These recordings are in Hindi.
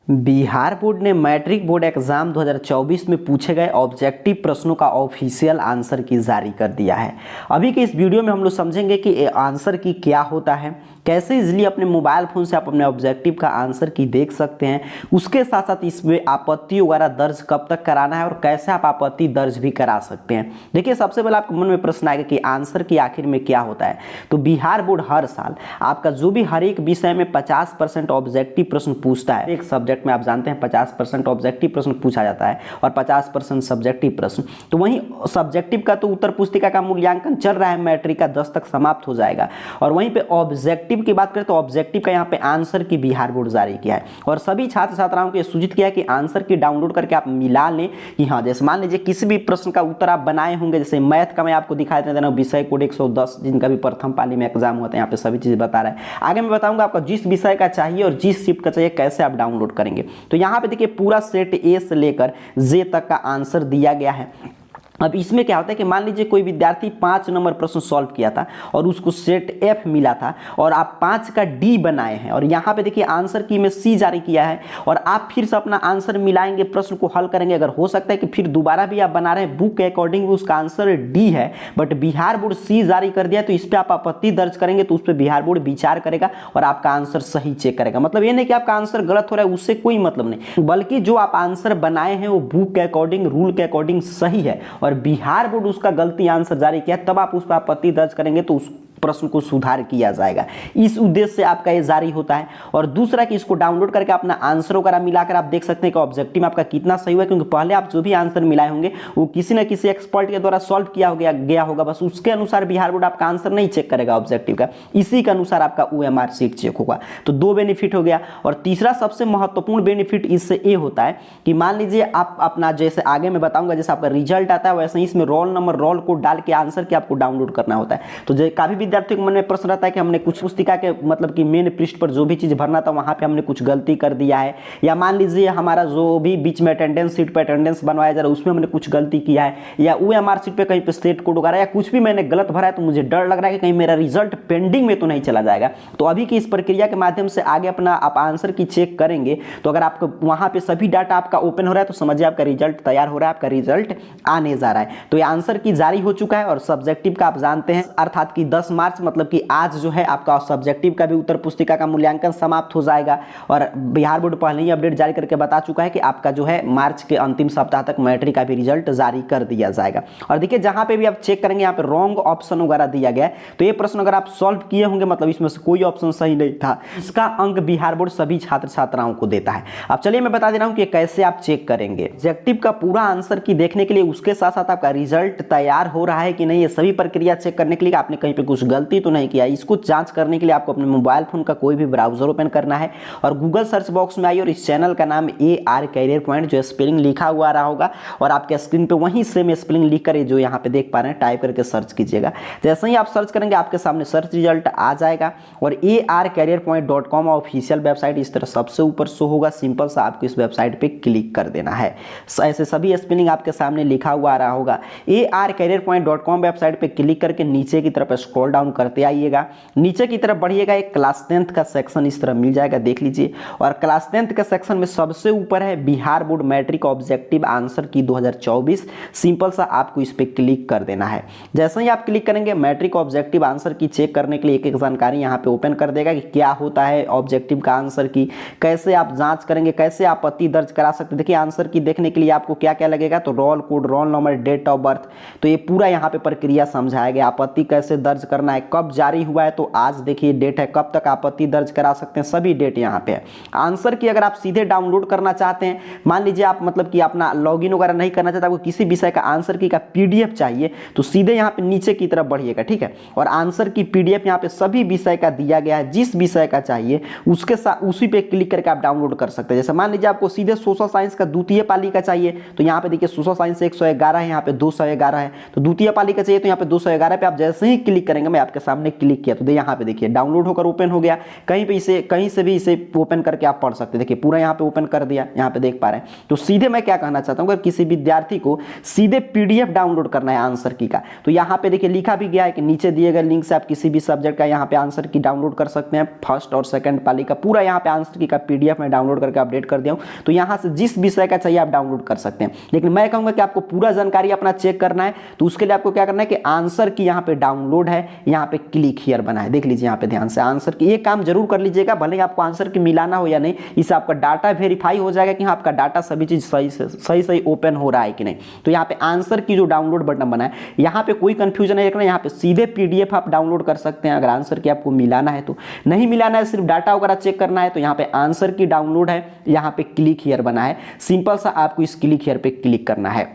बिहार बोर्ड ने मैट्रिक बोर्ड एग्जाम 2024 में पूछे गए ऑब्जेक्टिव प्रश्नों का ऑफिशियल आंसर की जारी कर दिया है। अभी के इस वीडियो में हम लोग समझेंगे कि आंसर की क्या होता है, कैसे इजीली अपने मोबाइल फोन से आप अपने ऑब्जेक्टिव का आंसर की देख सकते हैं, उसके साथ साथ इसमें आपत्ति वगैरह दर्ज कब तक कराना है और कैसे आप आपत्ति दर्ज भी करा सकते हैं। देखिए, सबसे पहले आपके मन में प्रश्न आएगा कि आंसर की आखिर में क्या होता है। तो बिहार बोर्ड हर साल आपका जो भी हर एक विषय में 50% ऑब्जेक्टिव प्रश्न पूछता है। एक सब्जेक्ट में आप जानते हैं 50% ऑब्जेक्टिव प्रश्न पूछा जाता है और 50% सब्जेक्टिव प्रश्न। तो वहीं सब्जेक्टिव का तो उत्तर पुस्तिका का मूल्यांकन चल रहा है, मैट्रिक का 10 तक समाप्त हो जाएगा। और वहीं पे ऑब्जेक्टिव की बात करें तो ऑब्जेक्टिव का यहाँ पे आंसर की बिहार बोर्ड जारी किया है और सभी छात्र छात्राओं को सूचित किया है कि आंसर की डाउनलोड करके आप मिला लें कि हाँ, जैसे मान लीजिए किसी भी प्रश्न का उत्तर आप बनाए होंगे, जैसे मैथ का मैं आपको दिखा देना विषय कोड 110 जिनका भी प्रथम पाली में एग्जाम होता है, यहाँ पे सभी चीज बता रहा है। आगे मैं बताऊंगा आपका जिस विषय का चाहिए और जिस शिफ्ट का चाहिए कैसे आप डाउनलोड करेंगे। तो यहाँ पे देखिए पूरा सेट ए से लेकर जे तक का आंसर दिया गया है। अब इसमें क्या होता है कि मान लीजिए कोई विद्यार्थी 5 नंबर प्रश्न सॉल्व किया था और उसको सेट एफ मिला था और आप 5 का डी बनाए हैं और यहाँ पे देखिए आंसर की में सी जारी किया है और आप फिर से अपना आंसर मिलाएंगे, प्रश्न को हल करेंगे। अगर हो सकता है कि फिर दोबारा भी आप बना रहे हैं, बुक के अकॉर्डिंग उसका आंसर डी है बट बिहार बोर्ड सी जारी कर दिया, तो इस पर आप आपत्ति दर्ज करेंगे तो उस पर बिहार बोर्ड विचार करेगा और आपका आंसर सही चेक करेगा। मतलब ये नहीं कि आपका आंसर गलत हो रहा है, उससे कोई मतलब नहीं, बल्कि जो आप आंसर बनाए हैं वो बुक के अकॉर्डिंग, रूल के अकॉर्डिंग सही है और बिहार बोर्ड उसका गलती आंसर जारी किया, तब आप उस पर आपत्ति दर्ज करेंगे तो उस प्रश्न को सुधार किया जाएगा। इस उद्देश्य से आपका ये जारी होता है। और दूसरा कि इसको डाउनलोड करके अपना आंसर वगैरह मिलाकर आप देख सकते हैं कि ऑब्जेक्टिव में आपका कितना सही हुआ है, क्योंकि पहले आप जो भी आंसर मिलाए होंगे वो किसी न किसी एक्सपर्ट के द्वारा सॉल्व किया गया होगा, बस उसके अनुसार बिहार बोर्ड आपका आंसर नहीं चेक करेगा ऑब्जेक्टिव का, इसी के अनुसार आपका OMR सीट चेक होगा। तो 2 बेनिफिट हो गया। और तीसरा सबसे महत्वपूर्ण बेनिफिट इससे ये होता है कि मान लीजिए आप अपना, जैसे आगे मैं बताऊंगा, जैसे आपका रिजल्ट आता है वैसे ही इसमें रोल नंबर, रोल कोड डाल के आंसर के आपको डाउनलोड करना होता है। तो काफी विद्यार्थियों के मन में प्रश्न रहता है कि हमने कुछ पुस्तिका के मतलब कि मेन पृष्ठ पर जो भी चीज भरना था वहां पे हमने कुछ गलती कर दिया है, या मान लीजिए हमारा जो भी बीच में अटेंडेंस सीट पर अटेंडेंस बनवाया जा रहा है उसमें हमने कुछ गलती किया है, या OMR सीट पे कहीं पे स्टेट कोड वगैरह या कुछ भी मैंने गलत भरा है, तो मुझे डर लग रहा है कि कहीं मेरा रिजल्ट पेंडिंग में तो नहीं चला जाएगा। तो अभी की इस प्रक्रिया के माध्यम से आगे अपना आप आंसर की चेक करेंगे तो अगर आपको वहां पे सभी डाटा आपका ओपन हो रहा है तो समझिए आपका रिजल्ट तैयार हो रहा है, आपका रिजल्ट आने जा रहा है। तो ये आंसर की जारी हो चुका है और सब्जेक्टिव का आप जानते हैं अर्थात कि 10 मार्च मतलब कि आज जो है आपका सब्जेक्टिव का भी उत्तर पुस्तिका का मूल्यांकन समाप्त हो जाएगा और बिहार बोर्ड पहले ही अपडेट जारी करके बता चुका है कि आपका जो है मार्च के अंतिम सप्ताह तक मैट्रिक का भी रिजल्ट जारी कर दिया जाएगा। और देखिए जहां पे भी आप चेक करेंगे यहाँ पे रॉन्ग ऑप्शन वगैरह दिया गया है, तो ये प्रश्न अगर आप सॉल्व किए होंगे मतलब इसमें से कोई ऑप्शन सही नहीं था, इसका अंक बिहार बोर्ड सभी छात्र छात्राओं को देता है। अब चलिए मैं बता दे रहा हूँ कि कैसे आप चेक करेंगे ऑब्जेक्टिव का पूरा आंसर की देखने के लिए, उसके साथ साथ आपका रिजल्ट तैयार हो रहा है कि नहीं, ये सभी प्रक्रिया चेक करने के लिए आपने कहीं पे कुछ गलती तो नहीं किया, इसको जांच करने के लिए आपको अपने मोबाइल फोन का कोई भी ब्राउजर ओपन करना है और गूगल सर्च बॉक्स में आइए और इस चैनल का नाम AR कैरियर पॉइंट जो स्पेलिंग लिखा हुआ आ रहा होगा और आपके स्क्रीन पे वहीं सेम स्पेलिंग लिख कर जो यहाँ पे देख पा रहे हैं टाइप करके सर्च कीजिएगा। जैसे ही आप सर्च करेंगे आपके सामने सर्च रिजल्ट आ जाएगा और arcareerpoint.com ऑफिशियल वेबसाइट इस तरह सबसे ऊपर शो होगा। सिंपल सा आपको इस वेबसाइट पे क्लिक कर देना है, ऐसे सभी स्पेलिंग आपके सामने लिखा हुआ आ रहा होगा। arcareerpoint.com वेबसाइट पे क्लिक करके नीचे की तरफ स्क्रॉल डाउन करते आइएगा, नीचे की तरफ बढ़िएगा, एक क्लास 10th का सेक्शन इस तरह मिल जाएगा, देख लीजिए। और क्लास 10th के सेक्शन में सबसे ऊपर है Bihar board matric objective answer की 2024। सिंपल सा आपको इस पे क्लिक कर देना है। जैसे ही आप क्लिक करेंगे मैट्रिक ऑब्जेक्टिव आंसर की चेक करने के लिए एक एक जानकारी यहाँ पे ओपन कर देगा कि क्या होता है ऑब्जेक्टिव का आंसर की, कैसे आप जांच करेंगे, कैसे आपत्ति दर्ज करा सकते। देखिए आंसर की देखने के लिए आपको क्या क्या लगेगा, तो roll code, roll number, date of birth, तो ये पूरा यहाँ पे प्रक्रिया समझाया गया। आपत्ति कैसे दर्ज करना है, कब जारी हुआ है, तो आज देखिए डेट है, कब तक आपत्ति दर्ज करा सकते हैं, सभी डेट यहाँ पे है। आंसर की अगर आप सीधे डाउनलोड करना चाहते हैं, मान लीजिए आप मतलब कि अपना लॉगिन वगैरह नहीं करना चाहते, आपको किसी विषय का आंसर की का PDF चाहिए तो सीधे यहाँ पे नीचे की तरफ बढ़िएगा, ठीक है। और आंसर की PDF यहाँ पे सभी विषय का दिया गया है, जिस विषय का चाहिए उसके साथ उसी पे क्लिक करके आप डाउनलोड कर सकते हैं। जैसे मान लीजिए आपको सीधे सोशल साइंस का द्वितीय पाली का चाहिए तो यहाँ पे देखिए सोशल साइंस 111 है, यहाँ पे 211 है, तो द्वितीय पाली का चाहिए तो यहाँ पे 211 पे आप जैसे ही क्लिक करेंगे, मैं मैं आपके सामने क्लिक किया तो यहाँ पे देखिए डाउनलोड होकर ओपन हो गया। कहीं से भी इसे ओपन करके आप पढ़ सकते हैं। देखिए पूरा यहाँ पे ओपन कर दिया, यहाँ पे देख पा रहे हैं। तो सीधे मैं क्या कहना चाहता हूँ, अगर किसी विद्यार्थी को सीधे PDF डाउनलोड करना है आंसर की का, तो यहाँ पे देखिए लिखा भी गया है कि नीचे दिए गए लिंक से आप किसी भी सब्जेक्ट का यहाँ पे आंसर की डाउनलोड कर सकते हैं। फर्स्ट और सेकंड पाली का पूरा यहाँ पे आंसर की का PDF में डाउनलोड करके अपडेट कर दिया हूँ। तो यहाँ से जिस विषय का चाहिए आप डाउनलोड कर सकते हैं। लेकिन मैं कहूँगा कि आपको पूरा जानकारी अपना चेक करना है, तो उसके लिए आपको क्या करना है कि आंसर की यहाँ पे डाउनलोड है, यहाँ पे क्लिक हियर बना है, देख लीजिए यहाँ पे ध्यान से आंसर की। ये काम जरूर कर लीजिएगा, भले ही आपको आंसर की मिलाना हो या नहीं, इससे आपका डाटा वेरीफाई हो जाएगा कि हाँ आपका डाटा सभी चीज सही ओपन हो रहा है कि नहीं। तो यहाँ पे आंसर की जो डाउनलोड बटन बना है, यहाँ पे कोई कंफ्यूजन नहीं रखना, यहाँ पे सीधे PDF आप डाउनलोड कर सकते हैं। अगर आंसर की आपको मिलाना है तो, नहीं मिलाना है सिर्फ डाटा वगैरह चेक करना है, तो यहाँ पे आंसर की डाउनलोड है, यहाँ पे क्लिक हियर बना है। सिंपल सा आपको इस क्लिक हियर पे क्लिक करना है।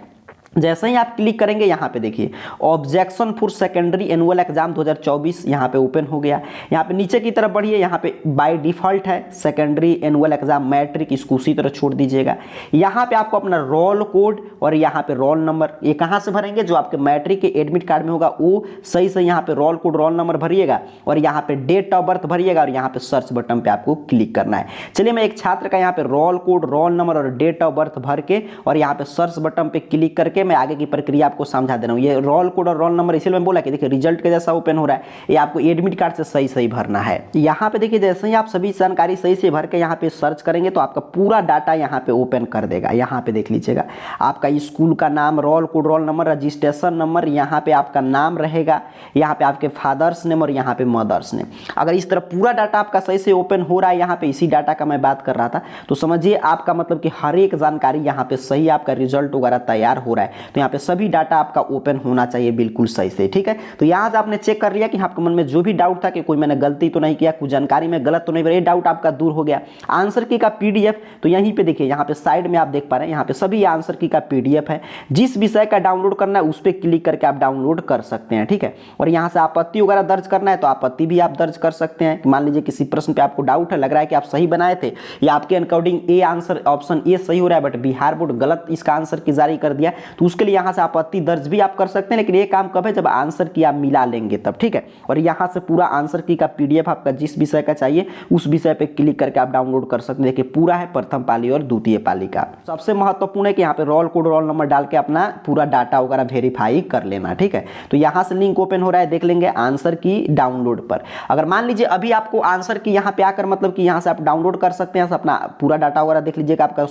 जैसे ही आप क्लिक करेंगे यहाँ पे देखिए objection for secondary annual exam 2024 यहाँ पे ओपन हो गया। यहाँ पे नीचे की तरफ बढ़िए, यहाँ पे बाय डिफॉल्ट है सेकेंडरी एनुअल एग्जाम मैट्रिक, इसको उसी तरह छोड़ दीजिएगा। यहाँ पे आपको अपना रोल कोड और यहाँ पे रोल नंबर, ये कहाँ से भरेंगे, जो आपके मैट्रिक के एडमिट कार्ड में होगा वो सही से यहाँ पे रोल कोड रोल नंबर भरिएगा और यहाँ पे डेट ऑफ बर्थ भरिएगा और यहाँ पे सर्च बटन पे आपको क्लिक करना है। चलिए मैं एक छात्र का यहाँ पे रोल कोड रोल नंबर और डेट ऑफ बर्थ भर के और यहाँ पे सर्च बटन पे क्लिक करके मैं आगे की प्रक्रिया आपको समझा दे रहा हूं। ये रोल कोड और रोल नंबर इसलिए मैं बोला कि देखिए रिजल्ट के जैसा ओपन हो रहा है, ये आपको एडमिट कार्ड से सही भरना है। यहाँ पे देखिए जैसे ही आप सभी जानकारी सही से भर के यहाँ पे सर्च करेंगे तो आपका पूरा डाटा यहाँ पे ओपन कर देगा। यहाँ पे देख लीजिएगा आपका स्कूल का नाम, role code roll number, registration number, यहाँ पे आपका नाम रहेगा, यहाँ पे आपके फादर्स नेम और यहाँ पे मदर्स नेम। अगर इस तरह पूरा डाटा आपका सही से ओपन हो रहा है, यहाँ पे इसी डाटा का मैं बात कर रहा था, तो समझिए आपका मतलब कि हर एक जानकारी यहाँ पे सही, आपका रिजल्ट वगैरह तैयार हो रहा है। तो यहाँ पे सभी डाटा आपका ओपन होना चाहिए बिल्कुल सही से, ठीक है। तो यहाँ से आपने चेक कर लिया कि आपके मन में जो भी डाउट था कि कोई मैंने गलती तो नहीं किया, कुछ जानकारी में गलत तो नहीं, ये डाउट आपका दूर हो गया। आंसर की का PDF तो यहीं पे देखिए, यहाँ पे साइड में आप देख पा रहे हैं, यहाँ पे सभी आंसर की का PDF है। जिस विषय का डाउनलोड करना है उस पर क्लिक करके आप डाउनलोड कर सकते हैं, ठीक है। और यहाँ से आपत्ति वगैरह दर्ज करना है तो आपत्ति भी आप दर्ज कर सकते हैं। मान लीजिए किसी प्रश्न पे आपको डाउट है, लग रहा है कि आप सही बनाए थे या आपके according A answer option A सही हो रहा है, बट बिहार बोर्ड गलत इसका आंसर की जारी कर दिया, तो उसके लिए यहाँ से आपत्ति दर्ज भी आप कर सकते हैं। लेकिन ये काम कब है, जब आंसर की आप मिला लेंगे तब, ठीक है। और यहाँ से पूरा आंसर की का PDF आपका जिस विषय का चाहिए उस विषय पे क्लिक करके आप डाउनलोड कर सकते हैं। देखिए पूरा है प्रथम पाली और द्वितीय पाली का। सबसे महत्वपूर्ण है कि यहाँ पे रोल कोड रोल नंबर डाल के अपना पूरा डाटा वगैरह वेरीफाई कर लेना, ठीक है। तो यहाँ से लिंक ओपन हो रहा है, देख लेंगे आंसर की डाउनलोड पर। अगर मान लीजिए अभी आपको आंसर की यहाँ पे आकर मतलब कि यहाँ से आप डाउनलोड कर सकते हैं, अपना पूरा डाटा वगैरह देख लीजिएगा आपका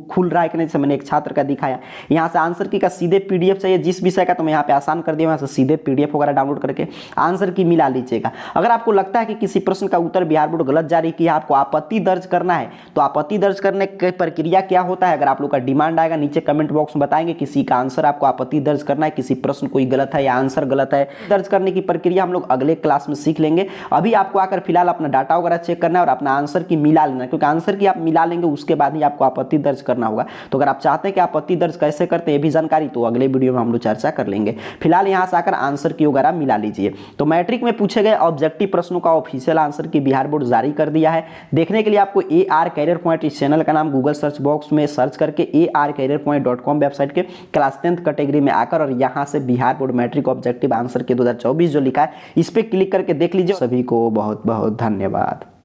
खुल रहा है कि नहीं। जैसे मैंने एक छात्र का दिखाया, यहाँ से आंसर की का सीधे PDF चाहिए जिस विषय का, तो मैं यहाँ पे आसान कर दिया, यहाँ से सीधे PDF वगैरह डाउनलोड करके आंसर की मिला लीजिएगा। अगर आपको लगता है कि किसी प्रश्न का उत्तर बिहार बोर्ड गलत जारी किया, आपको आपत्ति दर्ज करना है, तो आपत्ति दर्ज करने की प्रक्रिया क्या होता है, अगर आप लोग का डिमांड आएगा नीचे कमेंट बॉक्स में बताएंगे किसी का आंसर आपको आपत्ति दर्ज करना है, किसी प्रश्न कोई गलत है या आंसर गलत है, दर्ज करने की प्रक्रिया हम लोग अगले क्लास में सीख लेंगे। अभी आपको आकर फिलहाल अपना डाटा वगैरह चेक करना है और अपना आंसर की मिला लेना है, क्योंकि आंसर की आप मिला लेंगे उसके बाद ही आपको आपत्ति दर्ज करना होगा। तो अगर आप चाहते हैं कि आपत्ति दर्ज कैसे करते हैं ये भी जानकारी, तो अगले वीडियो में हम लोग चर्चा कर लेंगे। फिलहाल यहाँ से आकर आंसर की वगैरह मिला लीजिए। तो मैट्रिक में पूछे गए ऑब्जेक्टिव प्रश्नों का ऑफिशियल आंसर की बिहार बोर्ड जारी कर दिया है। देखने के लिए आपको AR कैरियर पॉइंट, इस चैनल का नाम गूगल सर्च बॉक्स में सर्च करके arcareerpoint.com वेबसाइट के क्लास 10th कैटेगरी में आकर और यहाँ से Bihar board matric objective answer के 2024 जो लिखा है इस पर क्लिक करके देख लीजिए। सभी को बहुत बहुत धन्यवाद।